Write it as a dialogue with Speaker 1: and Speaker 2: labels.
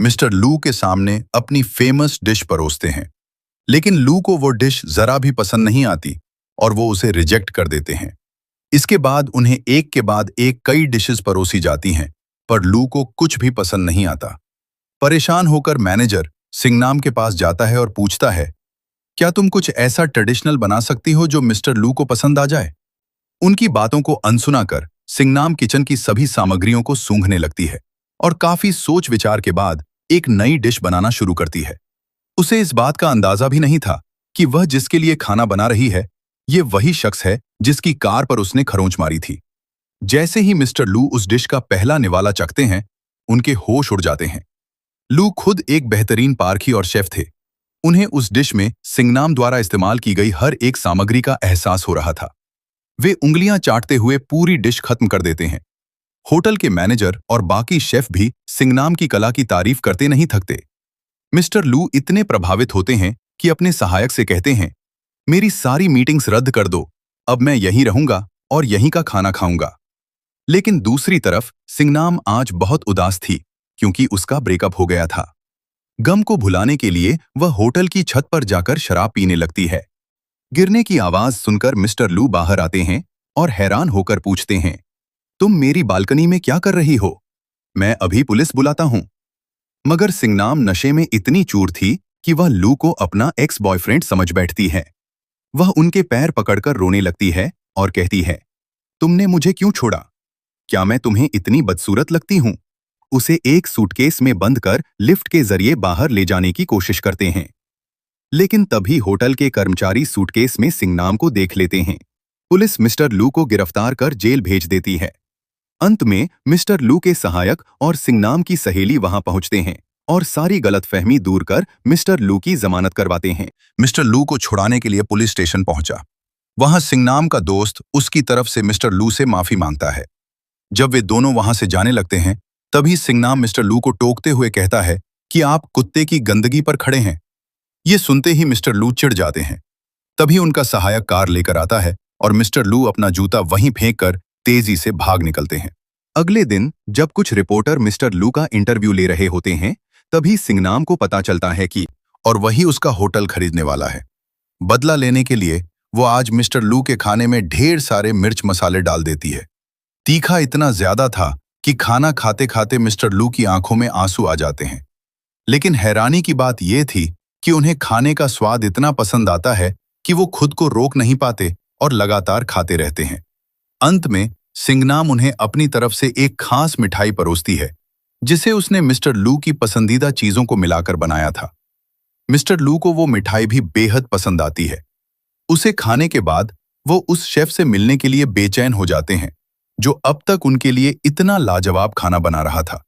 Speaker 1: Mister लू के सामने अपनी फेमस डिश परोसते हैं। लेकिन लू को वो डिश जरा भी पसंद नहीं आती और वो उसे रिजेक्ट कर देते हैं। इसके बाद उन्हें एक के बाद एक कई डिशेस परोसी जाती हैं, पर लू को कुछ भी पसंद नहीं आता। परेशान होकर मैनेजर सिंगनाम के पास जाता है और पूछता है, क्या तुम कुछ ऐसा ट्रेडिशनल बना सकती हो जो मिस्टर लू को पसंद आ जाए? उनकी बातों को अनसुना कर सिंगनाम किचन की सभी सामग्रियों को सूंघने लगती है और काफी सोच विचार के बाद एक नई डिश बनाना शुरू करती है। उसे इस बात का अंदाजा भी नहीं था कि वह जिसके लिए खाना बना रही है, ये वही शख्स है जिसकी कार पर उसने खरोंच मारी थी। जैसे ही मिस्टर लू उस डिश का पहला निवाला चखते हैं, उनके होश उड़ जाते हैं। लू खुद एक बेहतरीन पारखी और शेफ थे। उन्हें उस डिश में सिंगनाम द्वारा इस्तेमाल की गई हर एक सामग्री का एहसास हो रहा था। वे उंगलियां चाटते हुए पूरी डिश खत्म कर देते हैं। होटल के मैनेजर और बाकी शेफ भी सिंगनाम की कला की तारीफ करते नहीं थकते। मिस्टर लू इतने प्रभावित होते हैं कि अपने सहायक से कहते हैं, मेरी सारी मीटिंग्स रद्द कर दो, अब मैं यहीं रहूंगा और यहीं का खाना खाऊंगा। लेकिन दूसरी तरफ सिंगनाम आज बहुत उदास थी क्योंकि उसका ब्रेकअप हो गया था। गम को भुलाने के लिए वह होटल की छत पर जाकर शराब पीने लगती है। गिरने की आवाज सुनकर मिस्टर लू बाहर आते हैं और हैरान होकर पूछते हैं, तुम मेरी बालकनी में क्या कर रही हो? मैं अभी पुलिस बुलाता हूं। मगर सिंगनाम नशे में इतनी चूर थी कि वह लू को अपना एक्स बॉयफ्रेंड समझ बैठती है। वह उनके पैर पकड़कर रोने लगती है और कहती है, तुमने मुझे क्यों छोड़ा? क्या मैं तुम्हें इतनी बदसूरत लगती हूं? उसे एक सूटकेस में बंद कर लिफ्ट के जरिए बाहर ले जाने की कोशिश करते हैं। लेकिन तभी होटल के कर्मचारी सूटकेस में सिंगनाम को देख लेते हैं। पुलिस मिस्टर लू को गिरफ्तार कर जेल भेज देती है। अंत में मिस्टर लू के सहायक और सिंगनाम की सहेली वहां पहुंचते हैं और सारी गलतफहमी दूर कर मिस्टर लू की जमानत करवाते हैं। मिस्टर लू को छुड़ाने के लिए पुलिस स्टेशन पहुंचा। वहां सिंगनाम का दोस्त उसकी तरफ से मिस्टर लू से माफी मांगता है। जब वे दोनों वहां से जाने लगते हैं, तभी सिंगनाम मिस्टर लू को टोकते हुए कहता है कि आप कुत्ते की गंदगी पर खड़े हैं। ये सुनते ही मिस्टर लू चिढ़ जाते हैं। तभी उनका सहायक कार लेकर आता है और मिस्टर लू अपना जूता वहीं फेंक कर तेजी से भाग निकलते हैं। अगले दिन जब कुछ रिपोर्टर मिस्टर लू का इंटरव्यू ले रहे होते हैं, तभी सिंगनाम को पता चलता है कि और वही उसका होटल खरीदने वाला है। बदला लेने के लिए वो आज मिस्टर लू के खाने में ढेर सारे मिर्च मसाले डाल देती है। तीखा इतना ज्यादा था कि खाना खाते खाते मिस्टर लू की आंखों में आंसू आ जाते हैं। लेकिन हैरानी की बात यह थी कि उन्हें खाने का स्वाद इतना पसंद आता है कि वो खुद को रोक नहीं पाते और लगातार खाते रहते हैं। अंत में सिंगनाम उन्हें अपनी तरफ से एक खास मिठाई परोसती है, जिसे उसने मिस्टर लू की पसंदीदा चीजों को मिलाकर बनाया था। मिस्टर लू को वो मिठाई भी बेहद पसंद आती है। उसे खाने के बाद वो उस शेफ से मिलने के लिए बेचैन हो जाते हैं, जो अब तक उनके लिए इतना लाजवाब खाना बना रहा था।